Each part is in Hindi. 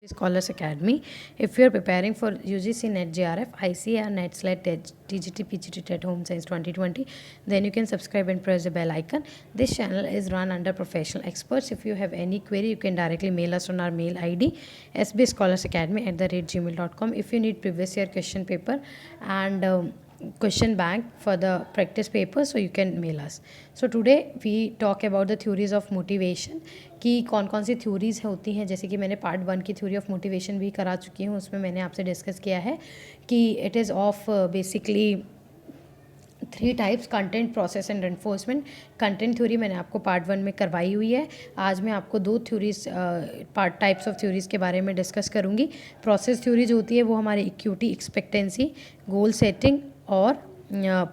Scholars Academy. If you are preparing for UGC NET JRF, ICAR NET SLET TGT PGT TET Home Science 2020, then you can subscribe and press the bell icon. This channel is run under professional experts. If you have any query, you can directly mail us on our mail ID sbscholarsacademy@gmail.com. If you need previous year question paper and question bank for the practice paper, so you can mail us. So today we talk about the theories of motivation कि कौन कौन सी थ्योरीज़ होती हैं. जैसे कि मैंने पार्ट 1 की थ्योरी ऑफ मोटिवेशन भी करा चुकी हूँ, उसमें मैंने आपसे डिस्कस किया है कि it is of basically 3 types: content, process and enforcement. Content theory मैंने आपको पार्ट 1 में करवाई हुई है. आज मैं आपको 2 थ्योरीज टाइप्स ऑफ थ्योरीज़ के बारे में डिस्कस करूँगी. प्रोसेस थ्योरी जो होती है वो हमारी इक्विटी, एक्सपेक्टेंसी, गोल सेटिंग और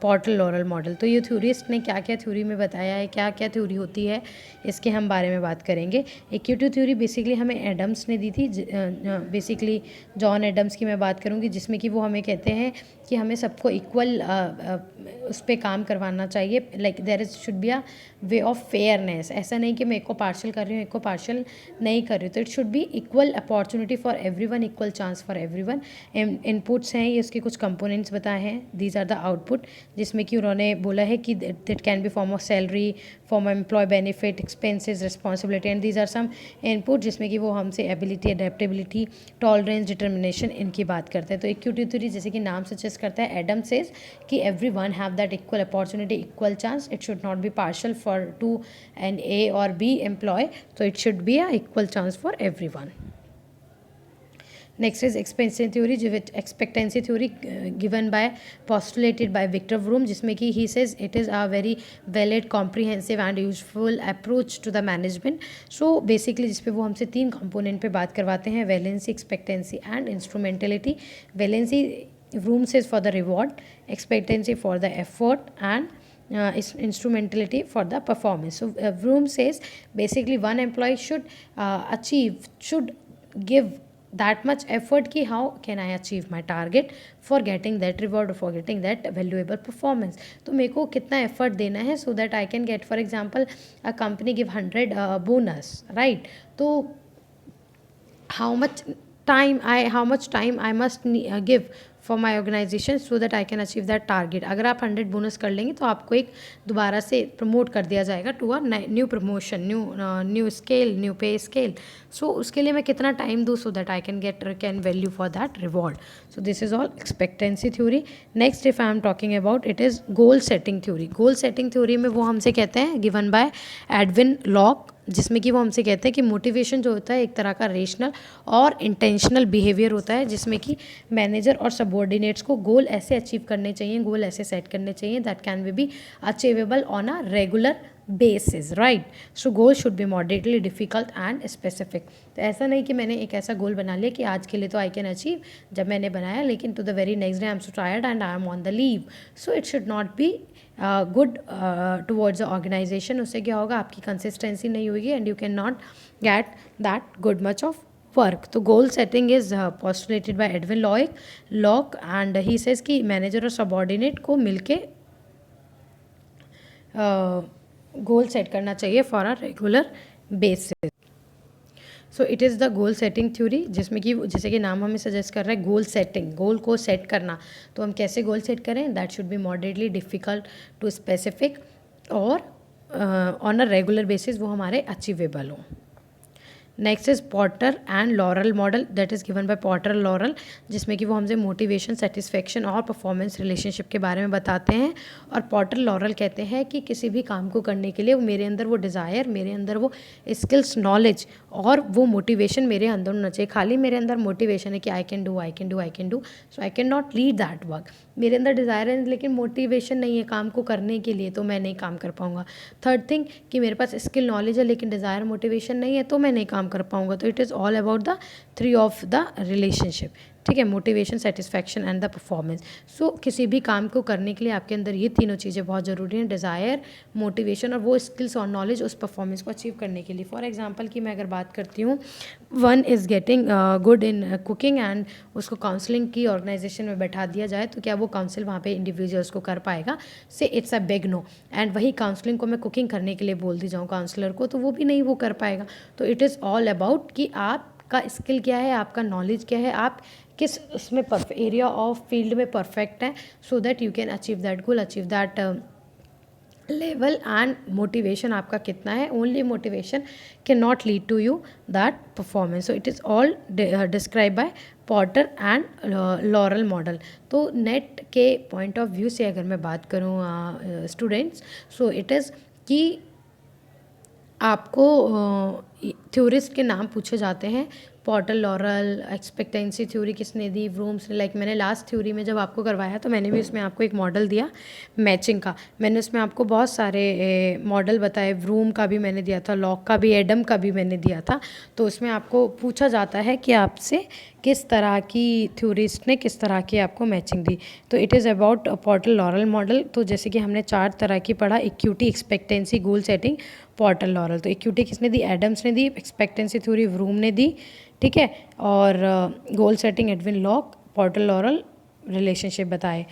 पोर्टर लॉरल मॉडल. तो ये थ्योरिस्ट ने क्या क्या थ्योरी में बताया है, क्या क्या थ्योरी होती है, इसके हम बारे में बात करेंगे. इक्विटी थ्योरी बेसिकली हमें एडम्स ने दी थी. बेसिकली जॉन एडम्स की मैं बात करूँगी, जिसमें कि वो हमें कहते हैं कि हमें सबको इक्वल उस पर काम करवाना चाहिए. Like there is should be a way of fairness. ऐसा नहीं कि मैं एक को पार्शल कर रही हूँ, एक को पार्शल नहीं कर रही हूँ. तो it should B equal opportunity for everyone, equal chance for everyone. Inputs हैं, ये इसके कुछ कंपोनेंट्स बताए हैं. दीज आर द आउटपुट, जिसमें कि उन्होंने बोला है कि that can be form of salary, form employee benefit, expenses, responsibility, and these are some input, जिसमें कि वो हमसे एबिलिटी, अडेप्टेबिलिटी, टॉलरेंस, डिटर्मिनेशन, इनकी बात करते हैं. तो इक्विटी थ्योरी जैसे कि नाम सजेस्ट करता है, एडम सेज कि everyone have that equal opportunity, equal chance. It should not be partial for to an A और बी एम्प्लॉय. तो it should be a equal chance for everyone. Next is expectancy theory, expectancy theory given by, postulated by Victor Vroom, जिसमें कि he says it is a very valid, comprehensive and useful approach to the management. So basically जिस पे वो हमसे 3 कंपोनेंट पे बात करवाते हैं: valency, expectancy and instrumentality. Valency Vroom says for the reward, expectancy for the effort, and instrumentality for the performance. So Vroom says basically one employee should give that much effort कि how can I achieve my target for getting that reward or for getting that valuable performance. तो मेरे को कितना effort देना है so that I can get, for example, a company give 100 bonus, right? तो how much time I must give for my organization so that I can achieve that target. अगर आप 100 बोनस कर लेंगे तो आपको एक दोबारा से प्रमोट कर दिया जाएगा to a new promotion, new scale, new pay scale. So उसके लिए मैं कितना टाइम दूँ so that I can value for that reward. So this is all expectancy theory. Next, if I am talking about, it is goal setting theory. goal setting theory में वो हमसे कहते हैं, given by एडविन लॉक, जिसमें कि वो हमसे कहते हैं कि मोटिवेशन जो होता है एक तरह का रेशनल और इंटेंशनल बिहेवियर होता है, जिसमें कि मैनेजर और सबऑर्डिनेट्स को गोल ऐसे अचीव करने चाहिए, गोल ऐसे सेट करने चाहिए that can B achievable on a regular basis, right. So goal should be moderately difficult and specific. तो ऐसा नहीं कि मैंने एक ऐसा गोल बना लिया कि आज के लिए तो आई कैन अचीव जब मैंने बनाया, लेकिन to the very next day I am so tired and I am on the leave. So it should not be good towards the organisation. उससे क्या होगा, आपकी कंसिस्टेंसी नहीं होगी and you can not get that good much of work. तो goal setting is postulated by Edwin Locke and he says कि मैनेजर और सबऑर्डिनेट को मिलके गोल सेट करना चाहिए for a regular basis. So it is the goal setting theory, जिसमें कि जैसे कि नाम हमें सजेस्ट कर रहा है गोल सेटिंग, गोल को सेट करना. तो हम कैसे गोल सेट करें, that should be moderately difficult to specific और ऑन अ रेगुलर बेसिस वो हमारे अचीवेबल हो. Next is Porter and Lawler model, that is given by Porter Lawler, जिसमें कि वो हमसे मोटिवेशन, सेटिस्फेक्शन और परफॉर्मेंस रिलेशनशिप के बारे में बताते हैं. और पॉटर लॉरल कहते हैं कि किसी भी काम को करने के लिए मेरे अंदर वो डिज़ायर, मेरे अंदर वो स्किल्स, नॉलेज और वो मोटिवेशन मेरे अंदर होना चाहिए. खाली मेरे अंदर मोटिवेशन है कि I can do, so I can not lead that work. मेरे अंदर डिज़ायर है लेकिन मोटिवेशन नहीं है काम को करने के लिए, तो मैं नहीं काम कर पाऊँगा. थर्ड थिंग कि मेरे पास स्किल, नॉलेज है लेकिन डिज़ायर, मोटिवेशन नहीं है, तो मैं नहीं काम कर पाऊँगा. तो it is all about the 3 of the relationship. ठीक है, motivation, satisfaction and the performance. So किसी भी काम को करने के लिए आपके अंदर ये तीनों चीज़ें बहुत ज़रूरी हैं: डिज़ायर, मोटिवेशन और वो स्किल्स और नॉलेज उस परफॉर्मेंस को अचीव करने के लिए. फॉर एग्जांपल कि मैं अगर बात करती हूँ, one is getting good in cooking and उसको काउंसलिंग की ऑर्गेनाइजेशन में बैठा दिया जाए, तो क्या वो काउंसिल वहाँ पे इंडिविजुअल्स को कर पाएगा? So it's a big no. एंड वही काउंसलिंग को मैं कुकिंग करने के लिए बोल दी जाऊँ काउंसलर को, तो वो भी नहीं वो कर पाएगा. तो इट इज़ ऑल अबाउट कि आप आपका स्किल क्या है, आपका नॉलेज क्या है, आप किस उसमें एरिया ऑफ फील्ड में परफेक्ट हैं, so that you can achieve that goal, achieve that level. And motivation आपका कितना है, only motivation can not lead to you that performance. So it is all describe by Porter and Lawler model. तो नेट के पॉइंट ऑफ व्यू से अगर मैं बात करूँ स्टूडेंट्स, सो इट इज़ कि आपको थ्योरिस्ट के नाम पूछे जाते हैं. पॉटर, लॉरल, एक्सपेक्टेंसी थ्योरी किसने दी, व्रूम्स ने. लाइक मैंने लास्ट थ्योरी में जब आपको करवाया तो मैंने भी उसमें आपको एक मॉडल दिया मैचिंग का. मैंने उसमें आपको बहुत सारे मॉडल बताए. व्रूम का भी मैंने दिया था, लॉक का भी, एडम का भी मैंने दिया था. तो उसमें आपको पूछा जाता है कि आपसे किस तरह की थ्योरिस्ट ने किस तरह की आपको मैचिंग दी. तो it is about Potter lauryl model. तो जैसे कि हमने 4 तरह की पढ़ा, equity, expectancy, goal setting, Potter, lauryl. तो इक्विटी किसने दी, एडम्स ने दी. एक्सपेक्टेंसी थ्योरी व्रूम ने दी, ठीक है. और goal setting Edwin Locke. Porter Lawler relationship बताए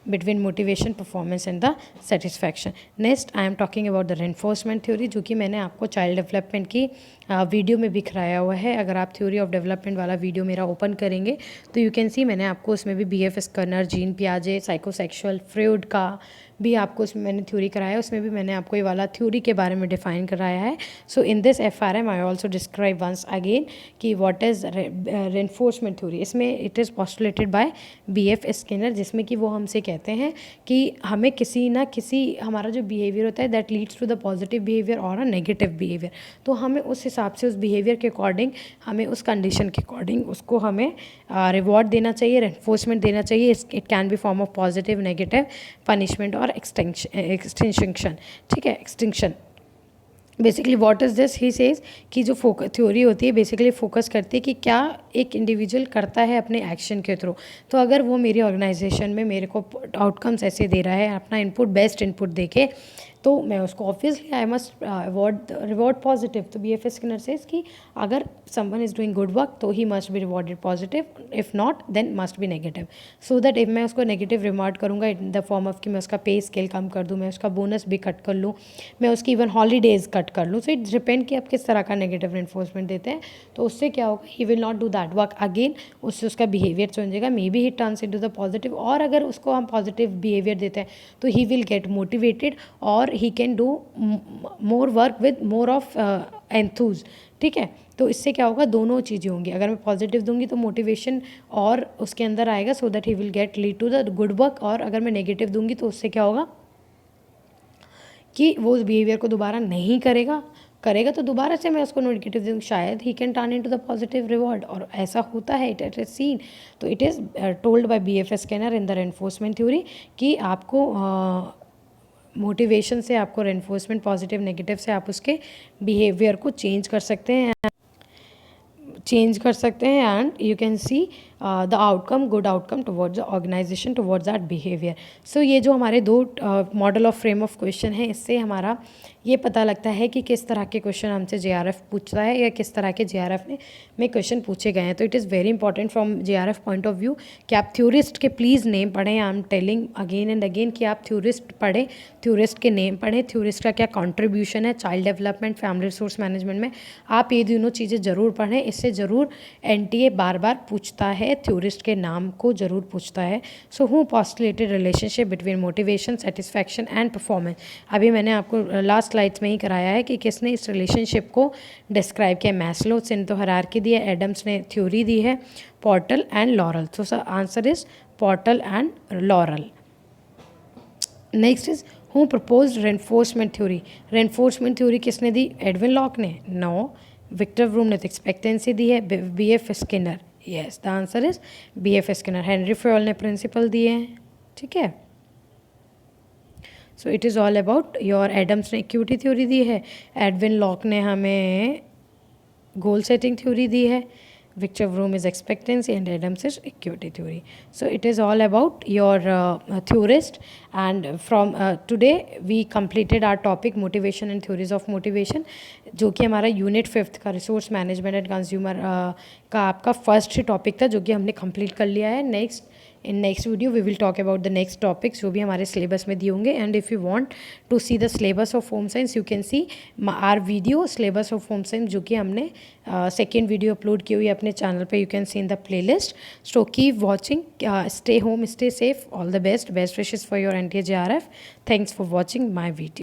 between motivation, performance and the satisfaction. Next I am talking about the reinforcement theory, जो कि मैंने आपको चाइल्ड डेवलपमेंट की वीडियो में भी कराया हुआ है. अगर आप थ्योरी ऑफ डेवलपमेंट वाला वीडियो मेरा ओपन करेंगे तो यू कैन सी मैंने आपको उसमें भी BF स्कर्नर, जीन पियाजे, साइकोसेक्सुअल, फ्रॉइड का भी आपको उसमें मैंने थ्योरी कराया है. उसमें भी मैंने आपको ये वाला थ्योरी के बारे में डिफाइन कराया है. So in this FRM I also describe once again कि व्हाट इज़ रेनफोर्समेंट थ्योरी. इसमें it is postulated by BF Skinner, जिसमें कि वो हमसे कहते हैं कि हमें किसी ना किसी हमारा जो बिहेवियर होता है that leads to the positive behaviour और अ नेगेटिव बिहेवियर. तो हमें उस हिसाब से उस बिहेवियर के अकॉर्डिंग, हमें उस कंडीशन के अकॉर्डिंग उसको हमें रिवॉर्ड देना चाहिए, रेनफोर्समेंट देना चाहिए. It can be form of positive, negative, punishment और एक्सटिंक्शन. ठीक है, extinction. Basically what is this, he says कि जो थ्योरी होती है बेसिकली फोकस करती है कि क्या एक इंडिविजुअल करता है अपने एक्शन के थ्रू. तो अगर वो मेरी ऑर्गेनाइजेशन में मेरे को आउटकम्स ऐसे दे रहा है, अपना इनपुट, बेस्ट इनपुट दे के, तो मैं उसको obviously I must reward positive. तो BF स्किनर सेज कि अगर someone is doing good work तो he must be rewarded positive, if not then must be negative. So that if मैं उसको नेगेटिव रिमार्ड करूँगा इन द फॉर्म ऑफ कि मैं उसका पे स्केल कम कर दूँ, मैं उसका बोनस भी कट कर लूँ, मैं उसकी इवन हॉलीडेज़ कट कर लूँ. सो इट डिपेंड कि आप किस तरह का नेगेटिव इन्फोर्समेंट देते हैं. तो उससे क्या होगा, he will not do that work again. उससे उसका बिहेवियर चेंज होगा, may be he turns into the positive. और अगर उसको हम पॉजिटिव बिहेवियर देते हैं तो ही विल गेट मोटिवेटेड और he can do more work with more of enthuse. ठीक है, तो इससे क्या होगा, दोनों चीज़ें होंगी. अगर मैं पॉजिटिव दूंगी तो मोटिवेशन और उसके अंदर आएगा, so that he will get lead to the good work. और अगर मैं नेगेटिव दूंगी तो उससे क्या होगा कि वो उस बिहेवियर को दोबारा नहीं करेगा तो दोबारा से मैं उसको नेगेटिव दूँ, शायद he can turn into the positive reward. और ऐसा होता है, इट इज़ सीन. तो it is told by BF Skinner in the reinforcement theory कि आपको मोटिवेशन से, आपको रेनफोर्समेंट पॉजिटिव नेगेटिव से आप उसके बिहेवियर को चेंज कर सकते हैं and you can see the outcome, good outcome towards the organisation, towards that behaviour. So ये जो हमारे 2 model of frame of question है, इससे हमारा ये पता लगता है कि किस तरह के क्वेश्चन हमसे JRF पूछता है या किस तरह के JRF में क्वेश्चन पूछे गए हैं. तो it is very important from JRF point of view कि आप थ्योरिस्ट के प्लीज़ नेम पढ़ें. I am telling again and again कि आप थ्योरिस्ट पढ़ें, थ्योरिस्ट के नेम पढ़ें, थ्योरिस्ट का क्या कॉन्ट्रीब्यूशन है child development, family resource management में. आप ये दोनों चीज़ें ज़रूर पढ़ें. इससे ज़रूर NTA बार बार पूछता है, थ्योरिस्ट के नाम को ज़रूर पूछता है. So who postulated relationship between motivation, satisfaction and performance. अभी मैंने आपको लास्ट स्लाइड्स में ही कराया है कि किसने इस रिलेशनशिप को डिस्क्राइब किया. मैस्लो ने तो हायरार्की दी है, एडम्स ने थ्योरी दी है, Porter and Lawler. So sir answer is Porter and Lawler. Next is who propose reinforcement theory. Reinforcement theory किसने दी, एडविन लॉक ने? नो. विक्टर व्रूम ने तो एक्सपेक्टेंसी दी है. BF Skinner, yes the answer is BF Skinner. Henri Fayol ने प्रिंसिपल दिए हैं. ठीक है, so it is all about your. Adams ने इक्विटी थ्योरी दी है, एडविन लॉक ने हमें गोल सेटिंग थ्योरी दी है, Victor Vroom is expectancy and Adams is equity theory. So it is all about your theorist, and from today we completed our topic motivation and theories of motivation. जो कि हमारा यूनिट 5th का रिसोर्स मैनेजमेंट एंड कंज्यूमर का आपका फर्स्ट टॉपिक था, जो कि हमने कंप्लीट कर लिया है. In next video we will talk about the next topics जो भी हमारे सिलेबस में दिए होंगे. And if you want to see the syllabus of home science, you can see our video syllabus of home science, जो कि हमने सेकेंड वीडियो अपलोड की हुई है अपने चैनल पे. You can C in the play list. So keep watching, stay home, stay safe, all the best wishes for your NTA JRF. Thanks for watching my video.